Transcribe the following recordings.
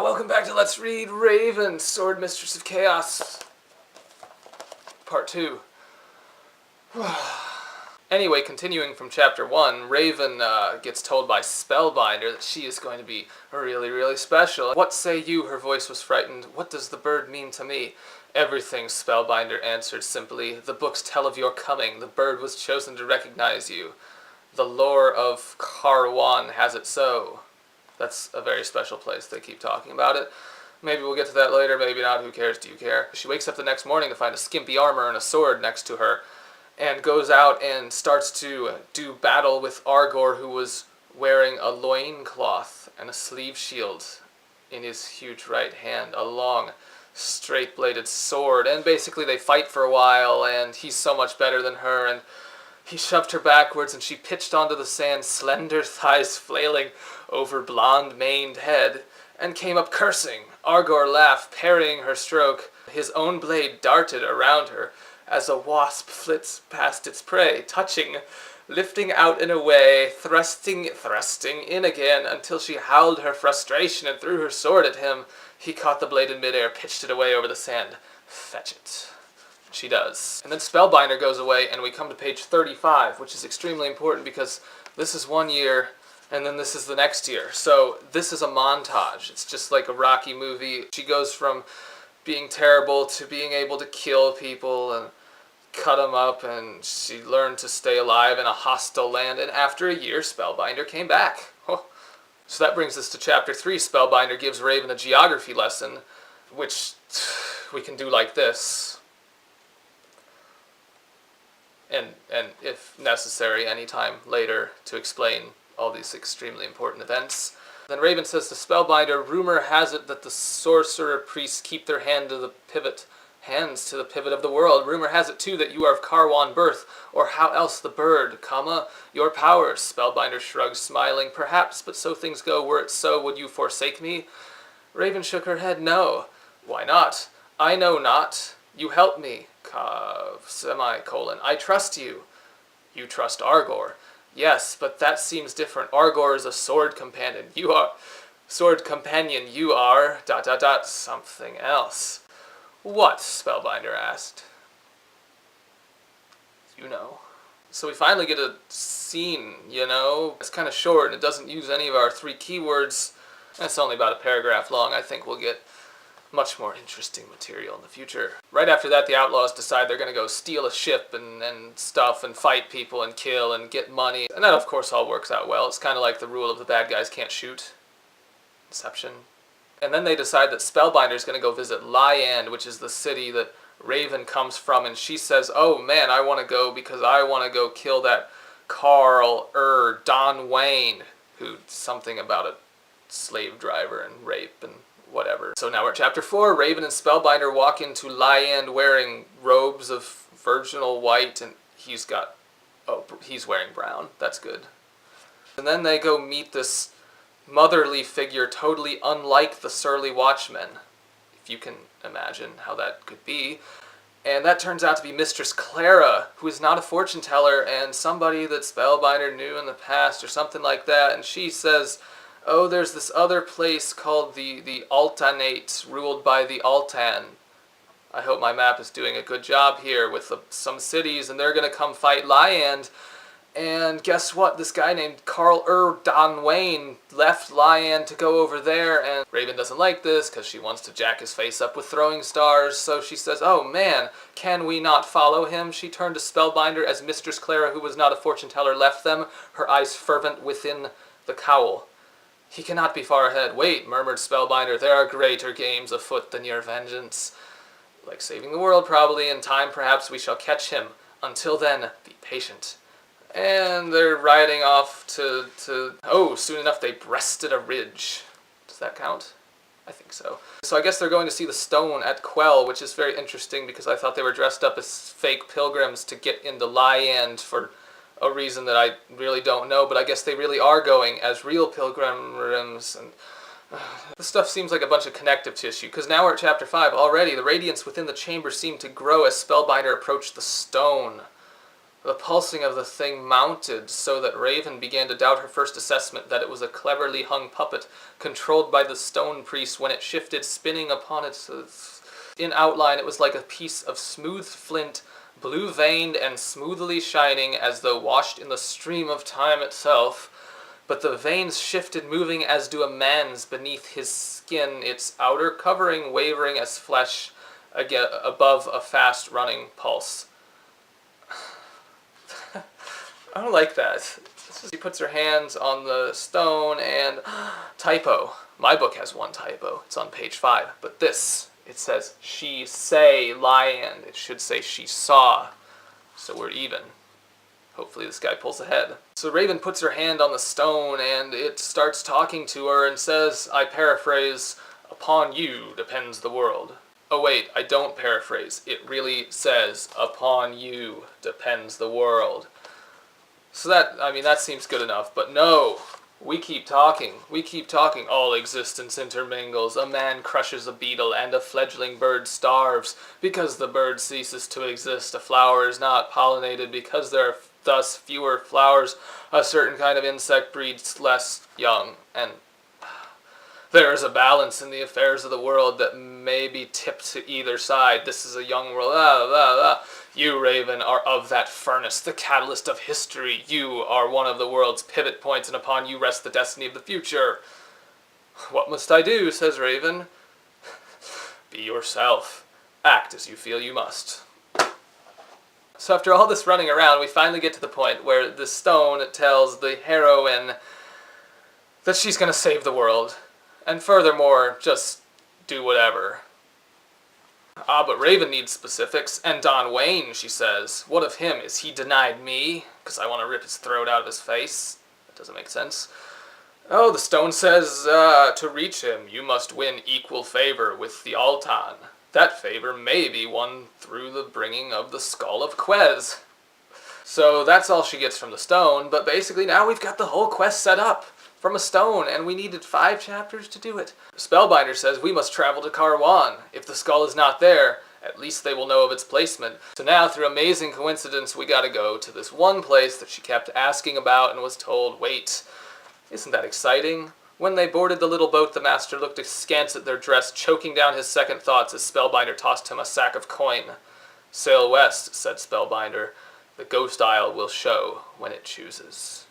Welcome back to Let's Read Raven, Swordmistress of Chaos, Part 2. Anyway, continuing from Chapter 1, Raven gets told by Spellbinder that she is going to be really, really special. "What say you?" Her voice was frightened. "What does the bird mean to me?" "Everything," Spellbinder answered simply. "The books tell of your coming. The bird was chosen to recognize you. The lore of Karwan has it so." That's a very special place. They keep talking about it. Maybe we'll get to that later, maybe not. Who cares? Do you care? She wakes up the next morning to find a skimpy armor and a sword next to her, and goes out and starts to do battle with Argor, who was wearing a loincloth and a sleeve shield in his huge right hand, a long, straight-bladed sword. And basically they fight for a while, and he's so much better than her, and he shoved her backwards, and she pitched onto the sand, slender thighs flailing over blonde-maned head, and came up cursing. Argor laughed, parrying her stroke. His own blade darted around her as a wasp flits past its prey, touching, lifting out and away, thrusting in again, until she howled her frustration and threw her sword at him. He caught the blade in midair, pitched it away over the sand. "Fetch it." She does. And then Spellbinder goes away, and we come to page 35, which is extremely important because this is 1 year, and then this is the next year. So this is a montage. It's just like a Rocky movie. She goes from being terrible to being able to kill people and cut them up, and she learned to stay alive in a hostile land, and after a year, Spellbinder came back. Oh. So that brings us to chapter 3. Spellbinder gives Raven a geography lesson, which we can do like this. And if necessary, any time later to explain all these extremely important events. Then Raven says to Spellbinder, "Rumor has it that the sorcerer priests keep their hands to the pivot of the world. Rumor has it too that you are of Karwan birth, or how else the bird, your powers." Spellbinder shrugged, smiling. "Perhaps, but so things go. Were it so, would you forsake me?" Raven shook her head. "No." "Why not?" "I know not. You help me. I trust you." "You trust Argor." "Yes, but that seems different. Argor is a sword companion. You are something else." "What?" Spellbinder asked. "You know." So we finally get a scene, It's kind of short, and it doesn't use any of our 3 keywords. It's only about a paragraph long. I think we'll get much more interesting material in the future. Right after that, the outlaws decide they're going to go steal a ship and stuff and fight people and kill and get money. And that, of course, all works out well. It's kind of like the rule of the bad guys can't shoot. Inception. And then they decide that Spellbinder's going to go visit Lyand, which is the city that Raven comes from. And she says, "Oh, man, I want to go because I want to go kill that Carl Don Wayne, who's something about a slave driver and rape and whatever." So now we're at chapter 4. Raven and Spellbinder walk into Lyand wearing robes of virginal white, and he's wearing brown. That's good. And then they go meet this motherly figure totally unlike the surly watchmen, if you can imagine how that could be. And that turns out to be Mistress Clara, who is not a fortune teller and somebody that Spellbinder knew in the past or something like that. And she says, "Oh, there's this other place called the Altanate, ruled by the Altan. I hope my map is doing a good job here with some cities, and they're going to come fight Lyand. And guess what? This guy named Carl Don Wayne left Lyand to go over there." And Raven doesn't like this because she wants to jack his face up with throwing stars. So she says, "Oh man, can we not follow him?" She turned to Spellbinder as Mistress Clara, who was not a fortune teller, left them, her eyes fervent within the cowl. "He cannot be far ahead." "Wait," murmured Spellbinder, "there are greater games afoot than your vengeance. Like saving the world, probably. In time, perhaps, we shall catch him. Until then, be patient." And they're riding off to soon enough they breasted a ridge. Does that count? I think so. So I guess they're going to see the stone at Quell, which is very interesting because I thought they were dressed up as fake pilgrims to get into Lyand for a reason that I really don't know, but I guess they really are going as real pilgrims, and this stuff seems like a bunch of connective tissue, because now we're at chapter 5. Already, the radiance within the chamber seemed to grow as Spellbinder approached the stone. The pulsing of the thing mounted so that Raven began to doubt her first assessment that it was a cleverly hung puppet controlled by the stone priest when it shifted, spinning upon its... In outline, it was like a piece of smooth flint, blue-veined and smoothly shining as though washed in the stream of time itself. But the veins shifted, moving as do a man's beneath his skin, its outer covering wavering as flesh above a fast-running pulse. I don't like that. She puts her hands on the stone and... typo. My book has one typo. It's on page 5. But this, it says, she say lion. It should say she saw. So we're even. Hopefully this guy pulls ahead. So Raven puts her hand on the stone and it starts talking to her and says, I paraphrase, upon you depends the world. Oh wait, I don't paraphrase. It really says, upon you depends the world. So that seems good enough, but no, we keep talking. All existence intermingles. A man crushes a beetle and a fledgling bird starves because the bird ceases to exist. A flower is not pollinated because there are thus fewer flowers. A certain kind of insect breeds less young, and there is a balance in the affairs of the world that may be tipped to either side. This is a young world. You, Raven, are of that furnace, the catalyst of history. You are one of the world's pivot points, and upon you rests the destiny of the future. What must I do, says Raven. Be yourself. Act as you feel you must. So after all this running around, we finally get to the point where the stone tells the heroine that she's going to save the world. And furthermore, just do whatever. But Raven needs specifics. And Don Wayne, she says. What of him? Is he denied me? Because I want to rip his throat out of his face. That doesn't make sense. Oh, the stone says, to reach him, you must win equal favor with the Altan. That favor may be won through the bringing of the skull of Quez. So that's all she gets from the stone, but basically now we've got the whole quest set up from a stone, and we needed 5 chapters to do it. Spellbinder says we must travel to Karwan. If the skull is not there, at least they will know of its placement. So now, through amazing coincidence, we gotta go to this one place that she kept asking about and was told, wait, isn't that exciting? When they boarded the little boat, the master looked askance at their dress, choking down his second thoughts as Spellbinder tossed him a sack of coin. Sail west, said Spellbinder. The Ghost Isle will show when it chooses.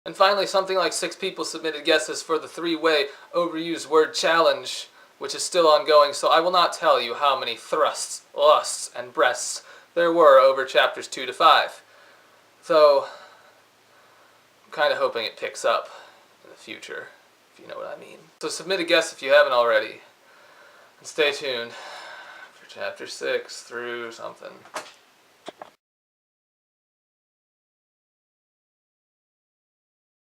And finally, something like 6 people submitted guesses for the 3-way overused word challenge, which is still ongoing, so I will not tell you how many thrusts, lusts, and breasts there were over chapters 2 to 5. Though, I'm kind of hoping it picks up in the future, if you know what I mean. So submit a guess if you haven't already. And stay tuned for chapter 6 through something.